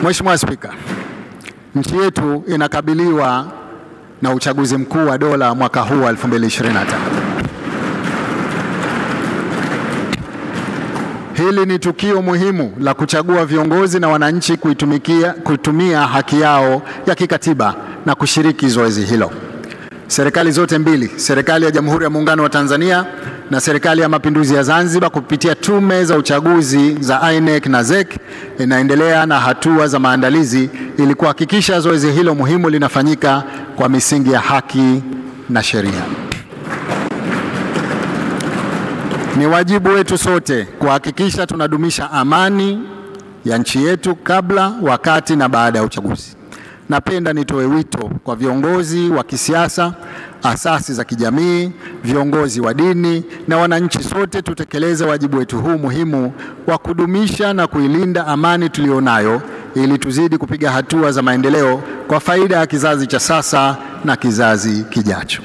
Mheshimiwa Spika, nchi yetu inakabiliwa na uchaguzi mkuu wa dola mwaka huu wa 2025. Hili ni tukio muhimu la kuchagua viongozi na wananchi kuitumia haki yao ya kikatiba na kushiriki zoezi hilo. Serikali zote mbili, serikali ya Jamhuri ya Muungano wa Tanzania na serikali ya Mapinduzi ya Zanzibar kupitia tume za uchaguzi za INEC na ZEC inaendelea na hatua za maandalizi ili kuhakikisha zoezi hilo muhimu linafanyika kwa misingi ya haki na sheria. Ni wajibu wetu sote kuhakikisha tunadumisha amani ya nchi yetu kabla, wakati na baada ya uchaguzi. Napenda nitoe wito kwa viongozi wa kisiasa, asasi za kijamii, viongozi wa dini na wananchi sote tutekeleze wajibu wetu huu muhimu wa kudumisha na kuilinda amani tulionayo ili tuzidi kupiga hatua za maendeleo kwa faida ya kizazi cha sasa na kizazi kijacho.